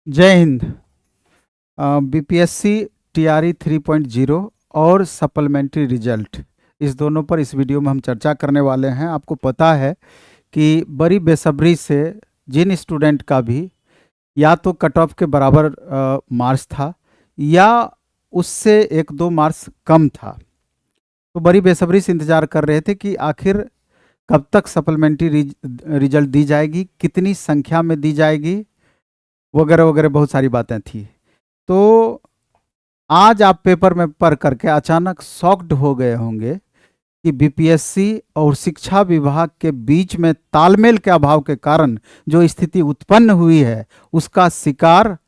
जय Hind. BPSC TRE 3.0 और supplementary result, इस दोनों पर इस वीडियो में हम चर्चा करने वाले हैं। आपको पता है कि बड़ी बेसब्री से जिन स्टूडेंट का भी या तो कट ऑफ के बराबर मार्क्स था या उससे 1-2 मार्क्स कम था, तो बड़ी बेसब्री से इंतज़ार कर रहे थे कि आखिर कब तक सप्लीमेंट्री रिजल्ट दी जाएगी, कितनी संख्या में दी जाएगी, वगैरह वगैरह बहुत सारी बातें थी। तो आज आप पेपर में पढ़ करके अचानक शॉक्ड हो गए होंगे कि बीपीएससी और शिक्षा विभाग के बीच में तालमेल के अभाव के कारण जो स्थिति उत्पन्न हुई है, उसका शिकार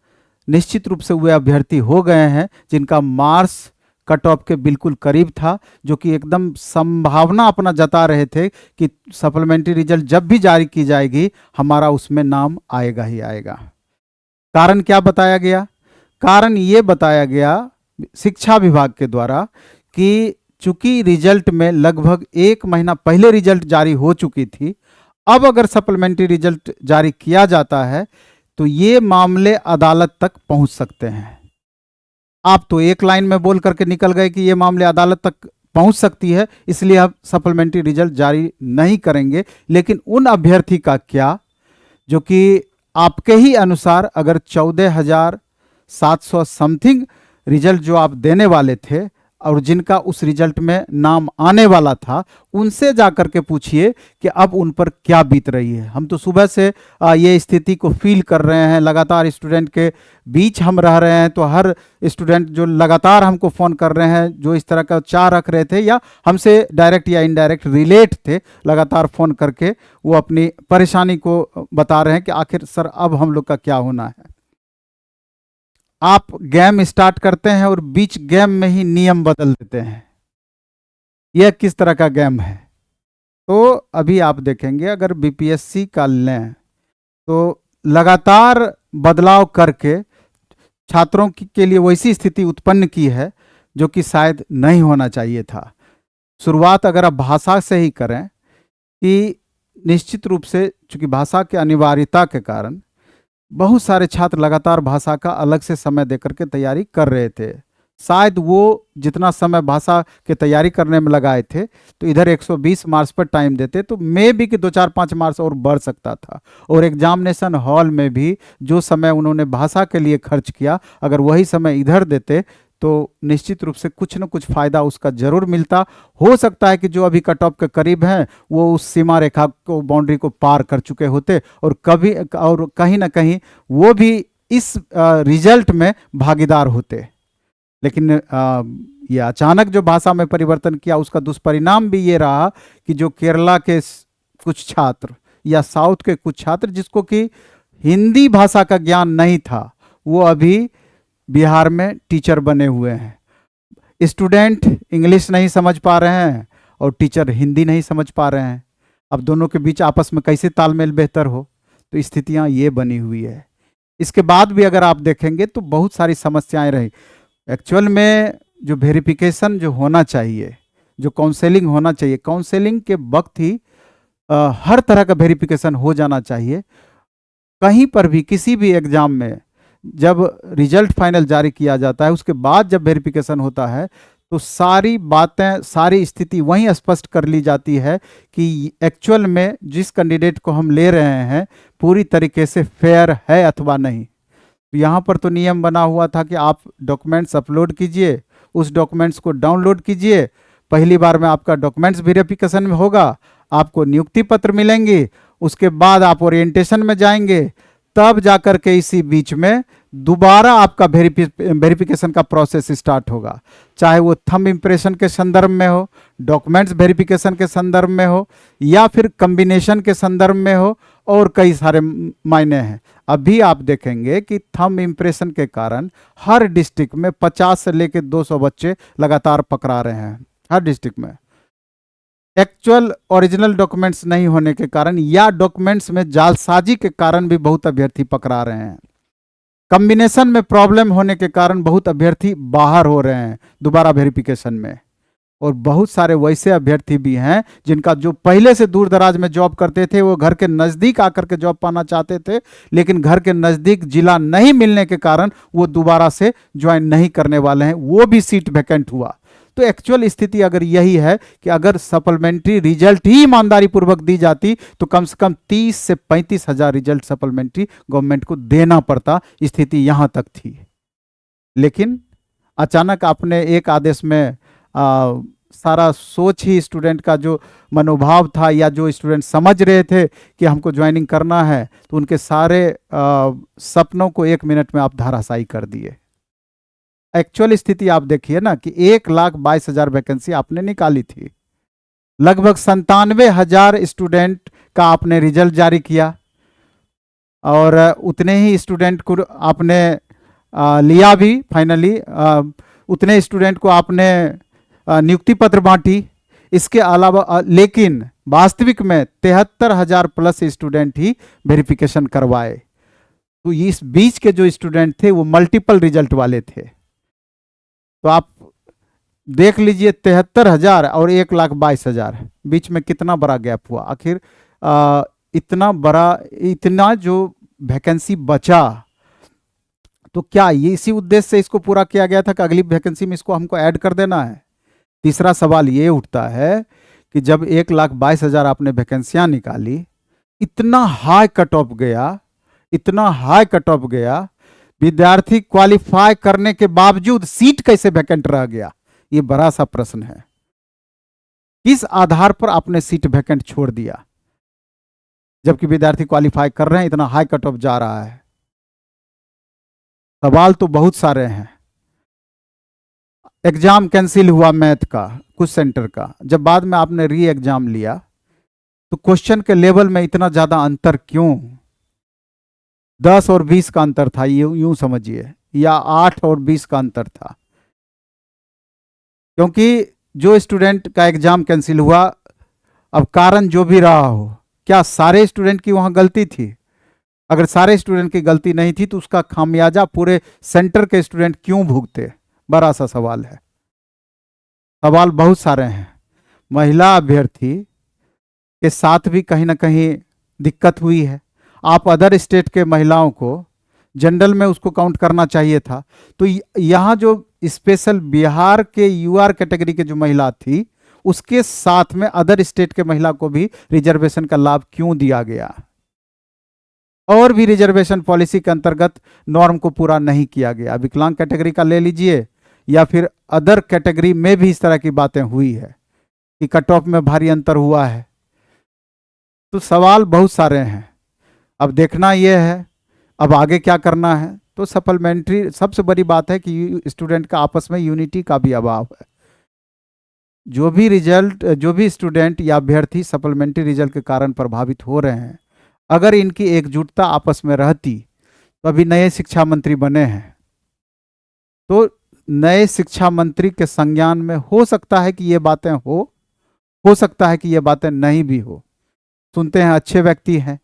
निश्चित रूप से वे अभ्यर्थी हो गए हैं जिनका मार्क्स कट ऑफ के बिल्कुल करीब था, जो कि एकदम संभावना अपना जता रहे थे कि सप्लीमेंट्री रिजल्ट जब भी जारी की जाएगी हमारा उसमें नाम आएगा ही आएगा। कारण क्या बताया गया? कारण ये बताया गया शिक्षा विभाग के द्वारा कि चूंकि रिजल्ट में लगभग 1 महीना पहले रिजल्ट जारी हो चुकी थी, अब अगर सप्लीमेंट्री रिजल्ट जारी किया जाता है तो ये मामले अदालत तक पहुंच सकते हैं। आप तो एक लाइन में बोल करके निकल गए कि ये मामले अदालत तक पहुंच सकती है, इसलिए अब सप्लीमेंट्री रिजल्ट जारी नहीं करेंगे। लेकिन उन अभ्यर्थी का क्या जो कि आपके ही अनुसार अगर 14,700 समथिंग रिजल्ट जो आप देने वाले थे और जिनका उस रिजल्ट में नाम आने वाला था, उनसे जाकर के पूछिए कि अब उन पर क्या बीत रही है। हम तो सुबह से ये स्थिति को फील कर रहे हैं, लगातार स्टूडेंट के बीच हम रह रहे हैं, तो हर स्टूडेंट जो लगातार हमको फ़ोन कर रहे हैं, जो इस तरह का चाह रख रहे थे या हमसे डायरेक्ट या इनडायरेक्ट रिलेट थे, लगातार फ़ोन करके वो अपनी परेशानी को बता रहे हैं कि आखिर सर अब हम लोग का क्या होना है। आप गेम स्टार्ट करते हैं और बीच गेम में ही नियम बदल देते हैं, यह किस तरह का गेम है? तो अभी आप देखेंगे अगर बीपीएससी का लें तो लगातार बदलाव करके छात्रों के लिए वैसी स्थिति उत्पन्न की है जो कि शायद नहीं होना चाहिए था। शुरुआत अगर आप भाषा से ही करें कि निश्चित रूप से चूंकि भाषा की अनिवार्यता के कारण बहुत सारे छात्र लगातार भाषा का अलग से समय देकर के तैयारी कर रहे थे। शायद वो जितना समय भाषा की तैयारी करने में लगाए थे तो इधर 120 मार्क्स पर टाइम देते तो मे भी कि 2-4-5 मार्क्स और बढ़ सकता था। और एग्जामिनेशन हॉल में भी जो समय उन्होंने भाषा के लिए खर्च किया, अगर वही समय इधर देते तो निश्चित रूप से कुछ न कुछ फ़ायदा उसका ज़रूर मिलता। हो सकता है कि जो अभी कट ऑफ के करीब हैं वो उस सीमा रेखा को, बाउंड्री को पार कर चुके होते और कहीं ना कहीं वो भी इस रिजल्ट में भागीदार होते। लेकिन ये अचानक जो भाषा में परिवर्तन किया उसका दुष्परिणाम भी ये रहा कि जो केरला के कुछ छात्र या साउथ के कुछ छात्र जिसको कि हिंदी भाषा का ज्ञान नहीं था, वो अभी बिहार में टीचर बने हुए हैं। स्टूडेंट इंग्लिश नहीं समझ पा रहे हैं और टीचर हिंदी नहीं समझ पा रहे हैं। अब दोनों के बीच आपस में कैसे तालमेल बेहतर हो? तो स्थितियां ये बनी हुई है। इसके बाद भी अगर आप देखेंगे तो बहुत सारी समस्याएं रही। एक्चुअल में जो वेरिफिकेशन जो होना चाहिए, जो काउंसलिंग होना चाहिए, काउंसलिंग के वक्त ही हर तरह का वेरिफिकेशन हो जाना चाहिए। कहीं पर भी किसी भी एग्ज़ाम में जब रिजल्ट फाइनल जारी किया जाता है उसके बाद जब वेरिफिकेशन होता है तो सारी बातें, सारी स्थिति वहीं स्पष्ट कर ली जाती है कि एक्चुअल में जिस कैंडिडेट को हम ले रहे हैं पूरी तरीके से फेयर है अथवा नहीं। तो यहाँ पर तो नियम बना हुआ था कि आप डॉक्यूमेंट्स अपलोड कीजिए, उस डॉक्यूमेंट्स को डाउनलोड कीजिए, पहली बार में आपका डॉक्यूमेंट्स वेरिफिकेशन में होगा, आपको नियुक्ति पत्र मिलेंगे, उसके बाद आप ओरिएंटेशन में जाएंगे, तब जाकर के इसी बीच में दोबारा आपका वेरिफिकेशन का प्रोसेस स्टार्ट होगा। चाहे वो थंब इम्प्रेशन के संदर्भ में हो, डॉक्यूमेंट्स वेरिफिकेशन के संदर्भ में हो या फिर कम्बिनेशन के संदर्भ में हो, और कई सारे मायने हैं। अभी आप देखेंगे कि थंब इम्प्रेशन के कारण हर डिस्ट्रिक्ट में 50 से लेकर 200 बच्चे लगातार पकड़ा रहे हैं, हर डिस्ट्रिक्ट में। एक्चुअल ओरिजिनल डॉक्यूमेंट्स नहीं होने के कारण या डॉक्यूमेंट्स में जालसाजी के कारण भी बहुत अभ्यर्थी पकड़ा रहे हैं। कॉम्बिनेशन में प्रॉब्लम होने के कारण बहुत अभ्यर्थी बाहर हो रहे हैं दोबारा वेरिफिकेशन में। और बहुत सारे वैसे अभ्यर्थी भी हैं जिनका जो पहले से दूर दराज में जॉब करते थे, वो घर के नज़दीक आकर के जॉब पाना चाहते थे, लेकिन घर के नज़दीक जिला नहीं मिलने के कारण वो दोबारा से ज्वाइन नहीं करने वाले हैं, वो भी सीट वैकेंट हुआ। तो एक्चुअल स्थिति अगर यही है कि अगर सप्लीमेंट्री रिजल्ट ही ईमानदारी पूर्वक दी जाती तो कम से कम 30 से 35 हजार रिजल्ट सप्लीमेंट्री गवर्नमेंट को देना पड़ता, स्थिति यहां तक थी। लेकिन अचानक आपने एक आदेश में सारा सोच ही स्टूडेंट का जो मनोभाव था या जो स्टूडेंट समझ रहे थे कि हमको ज्वाइनिंग करना है, तो उनके सारे सपनों को 1 मिनट में आप धराशायी कर दिए। एक्चुअल स्थिति आप देखिए ना कि 1,22,000 वैकेंसी आपने निकाली थी, लगभग 97,000 स्टूडेंट का आपने रिजल्ट जारी किया और उतने ही स्टूडेंट को आपने लिया भी फाइनली, उतने स्टूडेंट को आपने नियुक्ति पत्र बांटी। इसके अलावा लेकिन वास्तविक में 73,000 प्लस स्टूडेंट ही वेरिफिकेशन करवाए। तो इस बीच के जो स्टूडेंट थे वो मल्टीपल रिजल्ट वाले थे। तो आप देख लीजिए 73,000 और 1,22,000 बीच में कितना बड़ा गैप हुआ। आखिर इतना बड़ा, इतना जो वैकेंसी बचा, तो क्या ये इसी उद्देश्य से इसको पूरा किया गया था कि अगली वैकेंसी में इसको हमको ऐड कर देना है? तीसरा सवाल ये उठता है कि जब 1,22,000 आपने वैकेंसियां निकाली, इतना हाई कट ऑफ गया, इतना हाई कट ऑफ गया, विद्यार्थी क्वालिफाई करने के बावजूद सीट कैसे वैकेंट रह गया? ये बड़ा सा प्रश्न है। किस आधार पर आपने सीट वैकेंट छोड़ दिया जबकि विद्यार्थी क्वालिफाई कर रहे हैं, इतना हाई कट ऑफ जा रहा है? सवाल तो बहुत सारे हैं। एग्जाम कैंसिल हुआ मैथ का कुछ सेंटर का, जब बाद में आपने री एग्जाम लिया तो क्वेश्चन के लेवल में इतना ज्यादा अंतर क्यों? 10 और 20 का अंतर था, यूं समझिए, या 8 और 20 का अंतर था। क्योंकि जो स्टूडेंट का एग्जाम कैंसिल हुआ, अब कारण जो भी रहा हो, क्या सारे स्टूडेंट की वहां गलती थी? अगर सारे स्टूडेंट की गलती नहीं थी तो उसका खामियाजा पूरे सेंटर के स्टूडेंट क्यों भुगते? बड़ा सा सवाल है। सवाल बहुत सारे हैं। महिला अभ्यर्थी के साथ भी कहीं ना कहीं दिक्कत हुई है। आप अदर स्टेट के महिलाओं को जनरल में उसको काउंट करना चाहिए था। तो यहाँ जो स्पेशल बिहार के यूआर कैटेगरी के जो महिला थी, उसके साथ में अदर स्टेट के महिला को भी रिजर्वेशन का लाभ क्यों दिया गया? और भी रिजर्वेशन पॉलिसी के अंतर्गत नॉर्म को पूरा नहीं किया गया। विकलांग कैटेगरी का ले लीजिए या फिर अदर कैटेगरी में भी इस तरह की बातें हुई है कि कट ऑफ में भारी अंतर हुआ है। तो सवाल बहुत सारे हैं। अब देखना यह है अब आगे क्या करना है। तो सप्लीमेंट्री, सबसे बड़ी बात है कि स्टूडेंट का आपस में यूनिटी का भी अभाव है। जो भी स्टूडेंट या अभ्यर्थी सप्लीमेंट्री रिजल्ट के कारण प्रभावित हो रहे हैं, अगर इनकी एकजुटता आपस में रहती तो अभी नए शिक्षा मंत्री बने हैं, तो नए शिक्षा मंत्री के संज्ञान में हो सकता है कि ये बातें हो सकता है कि ये बातें नहीं भी हो। सुनते हैं अच्छे व्यक्ति हैं,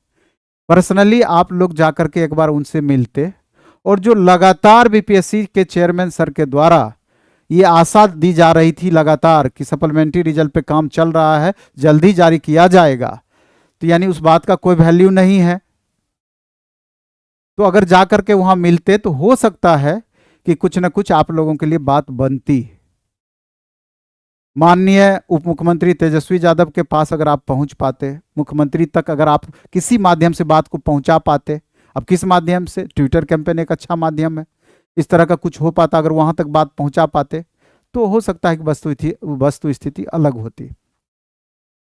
पर्सनली आप लोग जाकर के एक बार उनसे मिलते, और जो लगातार बीपीएससी के चेयरमैन सर के द्वारा ये आशा दी जा रही थी लगातार कि सप्लीमेंट्री रिजल्ट पे काम चल रहा है, जल्दी जारी किया जाएगा, तो यानी उस बात का कोई वैल्यू नहीं है। तो अगर जाकर के वहां मिलते तो हो सकता है कि कुछ न कुछ आप लोगों के लिए बात बनती। माननीय उप मुख्यमंत्री तेजस्वी यादव के पास अगर आप पहुंच पाते, मुख्यमंत्री तक अगर आप किसी माध्यम से बात को पहुंचा पाते, अब किस माध्यम से? ट्विटर कैंपेन एक अच्छा माध्यम है, इस तरह का कुछ हो पाता, अगर वहां तक बात पहुंचा पाते तो हो सकता है कि वस्तु स्थिति अलग होती।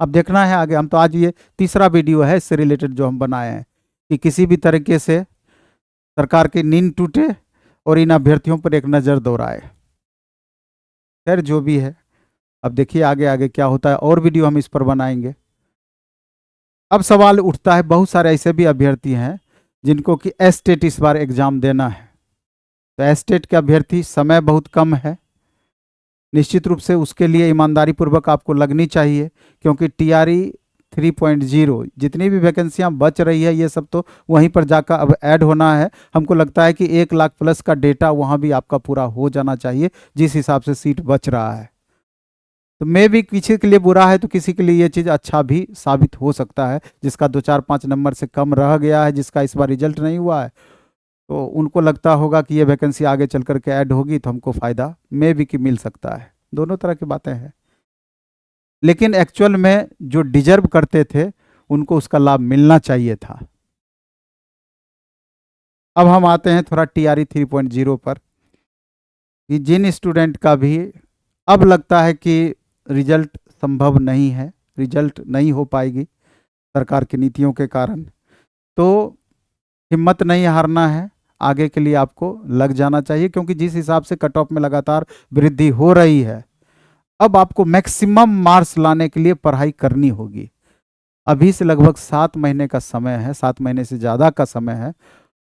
अब देखना है आगे। हम तो आज ये तीसरा वीडियो है इससे रिलेटेड जो हम बनाए हैं कि किसी भी तरीके से सरकार की नींद टूटे और इन अभ्यर्थियों पर एक नज़र दौड़ाए। खैर जो भी है, अब देखिए आगे आगे क्या होता है, और वीडियो हम इस पर बनाएंगे। अब सवाल उठता है, बहुत सारे ऐसे भी अभ्यर्थी हैं जिनको कि एस्टेट इस बार एग्जाम देना है। तो एस्टेट के अभ्यर्थी, समय बहुत कम है, निश्चित रूप से उसके लिए ईमानदारी पूर्वक आपको लगनी चाहिए, क्योंकि टीआरई 3.0 जितनी भी वैकेंसियां बच रही है ये सब तो वहीं पर जाकर अब ऐड होना है। हमको लगता है कि 1 लाख प्लस का डेटा वहां भी आपका पूरा हो जाना चाहिए जिस हिसाब से सीट बच रहा है। तो मे भी किसी के लिए बुरा है तो किसी के लिए ये चीज़ अच्छा भी साबित हो सकता है। जिसका 2 4 5 नंबर से कम रह गया है, जिसका इस बार रिजल्ट नहीं हुआ है, तो उनको लगता होगा कि ये वैकेंसी आगे चल करके ऐड होगी तो हमको फ़ायदा मे भी कि मिल सकता है। दोनों तरह की बातें हैं, लेकिन एक्चुअल में जो डिजर्व करते थे उनको उसका लाभ मिलना चाहिए था। अब हम आते हैं थोड़ा TRE 3.0 पर, कि जिन स्टूडेंट का भी अब लगता है कि रिजल्ट संभव नहीं है, रिजल्ट नहीं हो पाएगी सरकार की नीतियों के कारण, तो हिम्मत नहीं हारना है, आगे के लिए आपको लग जाना चाहिए, क्योंकि जिस हिसाब से कट ऑफ में लगातार वृद्धि हो रही है, अब आपको मैक्सिमम मार्क्स लाने के लिए पढ़ाई करनी होगी। अभी से लगभग 7 महीने का समय है, 7 महीने से ज़्यादा का समय है।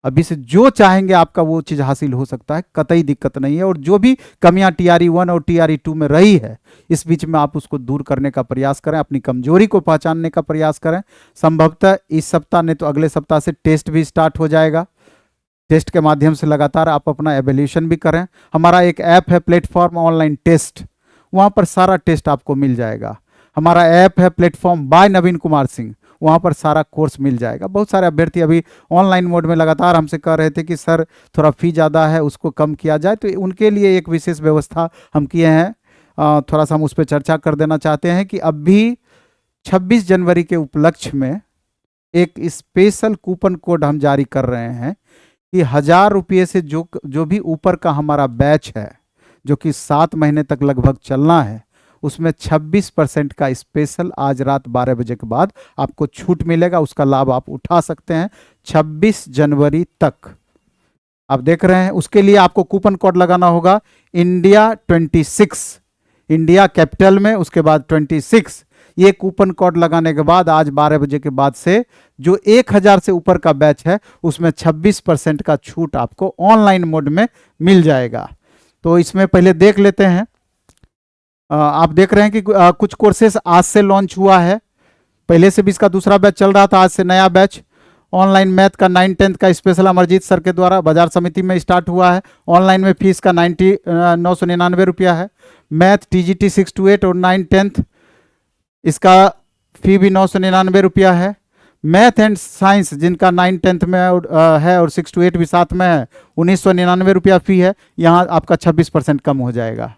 अभी से जो चाहेंगे आपका वो चीज़ हासिल हो सकता है, कतई दिक्कत नहीं है। और जो भी कमियां TRE 1 और TRE 2 में रही है, इस बीच में आप उसको दूर करने का प्रयास करें, अपनी कमजोरी को पहचानने का प्रयास करें। संभवतः इस सप्ताह नहीं तो अगले सप्ताह से टेस्ट भी स्टार्ट हो जाएगा। टेस्ट के माध्यम से लगातार आप अपना एवेल्यूशन भी करें। हमारा एक ऐप है प्लेटफॉर्म ऑनलाइन टेस्ट, वहाँ पर सारा टेस्ट आपको मिल जाएगा। हमारा ऐप है प्लेटफॉर्म बाय नवीन कुमार सिंह, वहाँ पर सारा कोर्स मिल जाएगा। बहुत सारे अभ्यर्थी अभी ऑनलाइन मोड में लगातार हमसे कह रहे थे कि सर थोड़ा फी ज़्यादा है, उसको कम किया जाए, तो उनके लिए एक विशेष व्यवस्था हम किए हैं। थोड़ा सा हम उस पर चर्चा कर देना चाहते हैं कि अब भी 26 जनवरी के उपलक्ष्य में एक स्पेशल कूपन कोड हम जारी कर रहे हैं कि 1000 रुपये से जो भी ऊपर का हमारा बैच है, जो कि 7 महीने तक लगभग चलना है, उसमें 26% का स्पेशल आज रात 12 बजे के बाद आपको छूट मिलेगा। उसका लाभ आप उठा सकते हैं 26 जनवरी तक। आप देख रहे हैं, उसके लिए आपको कूपन कोड लगाना होगा इंडिया 26, इंडिया कैपिटल में, उसके बाद 26। ये कूपन कोड लगाने के बाद आज 12 बजे के बाद से जो 1000 से ऊपर का बैच है उसमें 26% का छूट आपको ऑनलाइन मोड में मिल जाएगा। तो इसमें पहले देख लेते हैं। आप देख रहे हैं कि कुछ कोर्सेस आज से लॉन्च हुआ है, पहले से भी इसका दूसरा बैच चल रहा था, आज से नया बैच ऑनलाइन मैथ का 9-10 का स्पेशल अमरजीत सर के द्वारा बाजार समिति में स्टार्ट हुआ है। ऑनलाइन में फीस का 999 रुपया है। मैथ TGT 6 to 8 और 9-10 इसका फी भी 999 रुपया है। मैथ एंड साइंस जिनका 9-10 में है और 6 to 8 भी साथ में है, 1999 रुपया फी है। यहाँ आपका 26% कम हो जाएगा।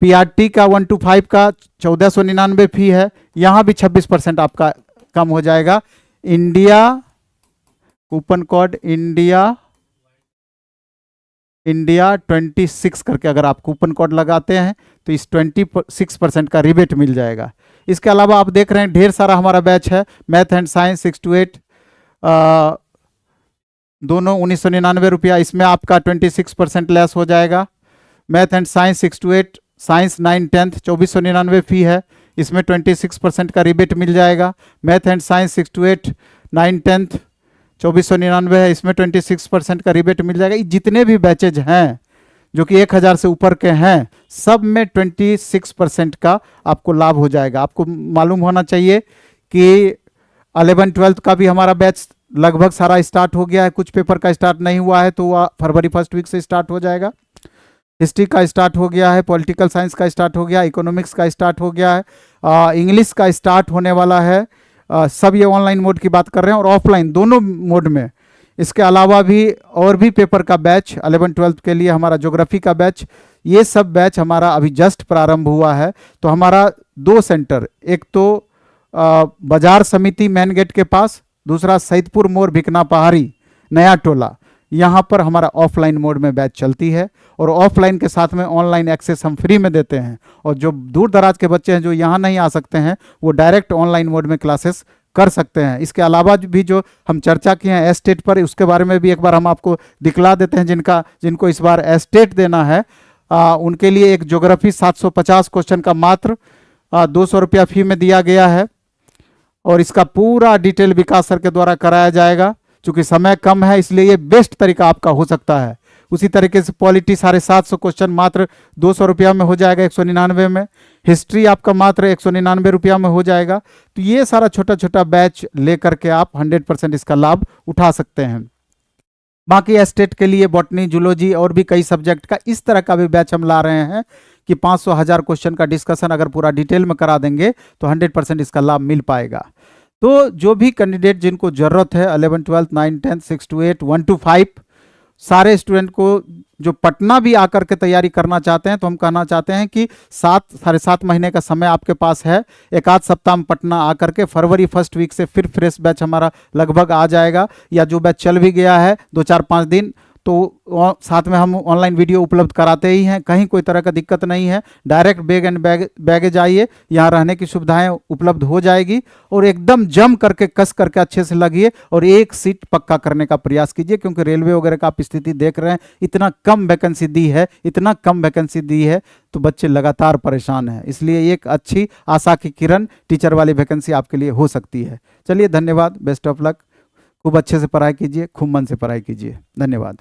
PRT का 1 to 5 का 1499 फी है, यहाँ भी 26% आपका कम हो जाएगा। इंडिया कूपन कोड इंडिया 26 करके अगर आप कूपन कोड लगाते हैं तो इस 26% का रिबेट मिल जाएगा। इसके अलावा आप देख रहे हैं ढेर सारा हमारा बैच है। मैथ एंड साइंस 6 to 8 दोनों 1999 रुपया, इसमें आपका 26% लेस हो जाएगा। Math and science 6 to 8 science 9-10 2499 फी है, इसमें 26% का रिबेट मिल जाएगा। मैथ एंड साइंस 6 to 8 9-10 2499 है, इसमें 26% का रिबेट मिल जाएगा। जितने भी बैचेज हैं जो कि 1000 से ऊपर के हैं, सब में 26% का आपको लाभ हो जाएगा। आपको मालूम होना चाहिए कि 11-12 का भी हमारा बैच लगभग सारा स्टार्ट हो गया है। कुछ पेपर का स्टार्ट नहीं हुआ है तो वह फरवरी 1st वीक से स्टार्ट हो जाएगा। हिस्ट्री का स्टार्ट हो गया है, पॉलिटिकल साइंस का स्टार्ट हो गया, इकोनॉमिक्स का स्टार्ट हो गया है, इंग्लिश का स्टार्ट होने वाला है। सब ये ऑनलाइन मोड की बात कर रहे हैं और ऑफलाइन दोनों मोड में। इसके अलावा भी और भी पेपर का बैच 11-12 के लिए हमारा ज्योग्राफी का बैच, ये सब बैच हमारा अभी जस्ट प्रारंभ हुआ है। तो हमारा 2 सेंटर, एक तो बाजार समिति मेन गेट के पास, दूसरा सैदपुर मोड़ भिकना पहाड़ी नया टोला, यहाँ पर हमारा ऑफलाइन मोड में बैच चलती है। और ऑफलाइन के साथ में ऑनलाइन एक्सेस हम फ्री में देते हैं। और जो दूर दराज के बच्चे हैं जो यहाँ नहीं आ सकते हैं, वो डायरेक्ट ऑनलाइन मोड में क्लासेस कर सकते हैं। इसके अलावा भी जो हम चर्चा किए हैं एस्टेट पर, उसके बारे में भी एक बार हम आपको दिखला देते हैं। जिनको इस बार एस्टेट देना है उनके लिए एक ज्योग्राफी 750 क्वेश्चन का मात्र 200 रुपया फी में दिया गया है। और इसका पूरा डिटेल विकास सर के द्वारा कराया जाएगा। चूंकि समय कम है इसलिए ये बेस्ट तरीका आपका हो सकता है। उसी तरीके से पॉलिटी 750 क्वेश्चन मात्र 200 रुपया में हो जाएगा 199 में। हिस्ट्री आपका मात्र 199 रुपया में हो जाएगा। तो ये सारा छोटा छोटा बैच लेकर के आप 100% इसका लाभ उठा सकते हैं। बाकी एस्टेट के लिए बॉटनी, जूलॉजी और भी कई सब्जेक्ट का इस तरह का भी बैच हम ला रहे हैं कि 500,000 क्वेश्चन का डिस्कशन अगर पूरा डिटेल में करा देंगे तो 100% इसका लाभ मिल पाएगा। तो जो भी कैंडिडेट जिनको ज़रूरत है 11, 12, 9, 10, 6 to 8, 1 to 5, सारे स्टूडेंट को जो पटना भी आकर के तैयारी करना चाहते हैं, तो हम कहना चाहते हैं कि 7-7.5 महीने का समय आपके पास है। एक आध सप्ताह में पटना आकर के फरवरी फर्स्ट वीक से फिर फ्रेश बैच हमारा लगभग आ जाएगा, या जो बैच चल भी गया है 2-4-5 दिन, तो साथ में हम ऑनलाइन वीडियो उपलब्ध कराते ही हैं। कहीं कोई तरह का दिक्कत नहीं है। डायरेक्ट बैगेज आइए, यहाँ रहने की सुविधाएं उपलब्ध हो जाएगी, और एकदम जम करके कस करके अच्छे से लगिए और एक सीट पक्का करने का प्रयास कीजिए, क्योंकि रेलवे वगैरह का आप स्थिति देख रहे हैं, इतना कम वैकेंसी दी है, इतना कम वैकेंसी दी है, तो बच्चे लगातार परेशान हैं। इसलिए एक अच्छी आशा की किरण टीचर वाली वैकेंसी आपके लिए हो सकती है। चलिए, धन्यवाद, बेस्ट ऑफ लक। खूब अच्छे से पढ़ाई कीजिए, खूब मन से पढ़ाई कीजिए। धन्यवाद।